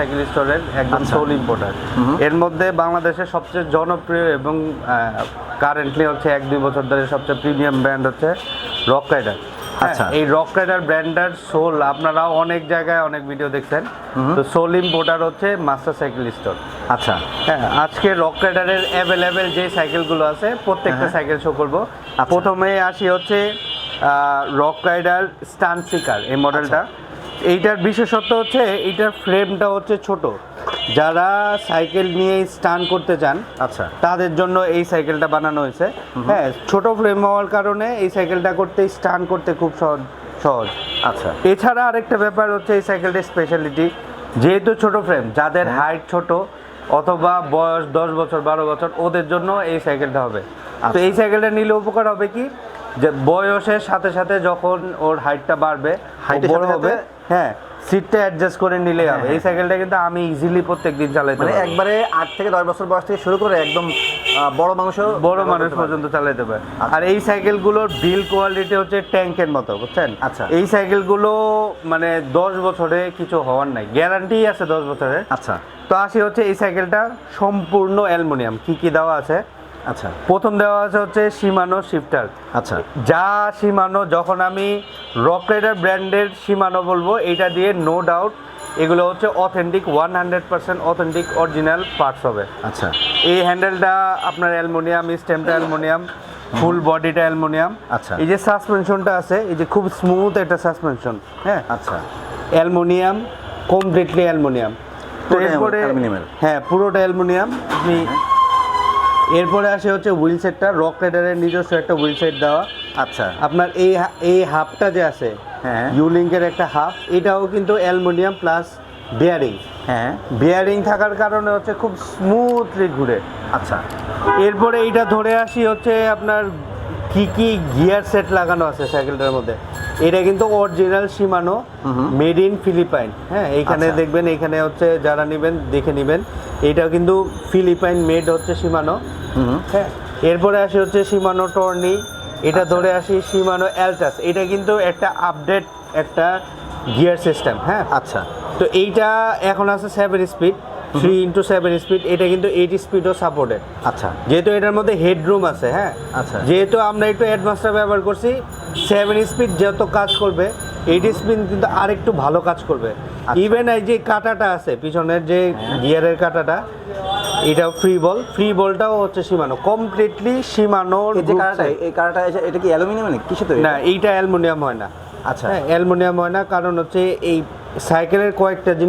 Cycle স্টোরের একদম soul importer. এর মধ্যে বাংলাদেশের সবচেয়ে জনপ্রিয় এবং কারেন্টলি হচ্ছে 1-2 বছর ধরে সবচেয়ে প্রিমিয়াম ব্র্যান্ড হচ্ছে রক রাইডার। আচ্ছা, এই রক রাইডার ব্র্যান্ডের সোল আপনারা অনেক জায়গায় অনেক ভিডিও দেখছেন। তো সোল ইম্পোর্টার হচ্ছে মাস্টার সাইকেল স্টোর। আচ্ছা, হ্যাঁ, আজকে রক রাইডারের অ্যাভেলেবেল যে সাইকেলগুলো আছে প্রত্যেকটা সাইকেল শো করবো। প্রথমে আসি হচ্ছে রক রাইডার স্টান সিকার, এই মডেলটা। এইটার বিশেষত্ব হচ্ছে এইটার ফ্রেমটা হচ্ছে ছোট। যারা সাইকেল নিয়ে স্টান করতে চান আচ্ছা, তাদের জন্য এই সাইকেলটা বানানো হয়েছে। হ্যাঁ, ছোট ফ্রেম হওয়ার কারণে এই সাইকেলটা করতে স্টান করতে খুব সহজ। আচ্ছা, এছাড়া আরেকটা ব্যাপার হচ্ছে এই সাইকেলটার স্পেশালিটি, যেহেতু ছোট ফ্রেম, যাদের হাইট ছোট অথবা বয়স 10 বছর 12 বছর ওদের জন্য এই সাইকেলটা হবে। তো এই সাইকেলটা নিলে উপকার হবে কি, যে বয়সের সাথে সাথে যখন ওর হাইটটা বাড়বে, বড় হবে, হ্যাঁ, সিটটা অ্যাডজাস্ট করে নিলেই হবে। এই সাইকেলটা কিন্তু আমি ইজিলি প্রত্যেকদিন চালাতে মানে পারি। একবারে 8 থেকে 10 বছর বয়স থেকে শুরু করে একদম বড় মানুষ পর্যন্ত চালাতে পারে। আর এই সাইকেলগুলোর বিল কোয়ালিটি হচ্ছে ট্যাঙ্কের মতো, বুঝছেন? আচ্ছা, এই সাইকেলগুলো মানে 10 বছরে কিছু হওয়ার নাই, গ্যারান্টি আছে 10 বছরের। আচ্ছা, তো আসি হচ্ছে এই সাইকেলটা সম্পূর্ণ অ্যালুমিনিয়াম। কি দেওয়া আছে? আচ্ছা, প্রথম দেওয়া আছে হচ্ছে শিমানো শিফটার। আচ্ছা, যা শিমানো, যখন আমি রক রাইডার ব্র্যান্ডের শিমানো বলবো, এটা দিয়ে নো ডাউট এগুলো হচ্ছে অথেন্টিক 100% অথেন্টিক অরিজিনাল পার্টস হবে। আচ্ছা, এই হ্যান্ডেলটা আপনার অ্যালুমিনিয়াম, স্টেমটা অ্যালুমিনিয়াম, ফুল বডিটা অ্যালুমিনিয়াম। আচ্ছা, এই যে সাসপেনশনটা আছে, এই যে খুব স্মুথ একটা সাসপেনশন, হ্যাঁ, আচ্ছা, অ্যালুমিনিয়াম, কমপ্লিটলি অ্যালুমিনিয়াম। তো এরপরে হ্যাঁ, পুরোটা অ্যালুমিনিয়াম। আপনি এরপরে আসে হচ্ছে হুইল সেটটা, রক রাইডারের নিজস্ব একটা হুইল সেট দেওয়া। আচ্ছা, আপনার এই হাফটা যে আছে, হ্যাঁ, ইউলিঙ্কের একটা হাফ, এটাও কিন্তু অ্যালুমিনিয়াম প্লাস বিয়ারিং। হ্যাঁ, বিয়ারিং থাকার কারণে হচ্ছে খুব স্মুথলি ঘুরে। আচ্ছা, এরপরে এইটা ধরে আসি হচ্ছে আপনার কি গিয়ার সেট লাগানো আছে সাইকেলটার মধ্যে। এটা কিন্তু original Shimano, made in Philippines. হ্যাঁ, এইখানে দেখবেন, এখানে হচ্ছে যারা নেবেন দেখে নেবেন, এইটাও কিন্তু ফিলিপাইন মেড হচ্ছে শিমানো। হ্যাঁ, এরপরে আসি হচ্ছে শিমানো টর্নি, এটা ধরে আসি শিমানো অ্যালটাস। এটা কিন্তু একটা আপডেট একটা গিয়ার সিস্টেম। হ্যাঁ, আচ্ছা, তো এইটা এখন আছে 7 স্পিড, 3x7 স্পিড। এটা কিন্তু 8 স্পিডও সাপোর্টেড। আচ্ছা, যেহেতু এটার মধ্যে হেডরুম আছে। হ্যাঁ, আচ্ছা, যেহেতু আমরা একটু অ্যাডভান্সটা ব্যবহার করছি, 7 স্পিড যত কাজ করবে 8 স্পিড কিন্তু আরেকটু ভালো কাজ করবে। ইভেন এই যে কাটাটা আছে পিছনের যে গিয়ারের কাটাটা, এটাও ফ্রি বলটাও হচ্ছে শিমানো, কমপ্লিটলি শিমানো। এই কাটাটা এটা কি অ্যালুমিনিয়াম নাকি কিসে তৈরি? না, এইটা অ্যালুমিনিয়াম হয় না। আচ্ছা, অ্যালুমিনিয়াম হয় না, কারণ হচ্ছে এই সাইকেলের কয়েকটা জিনিস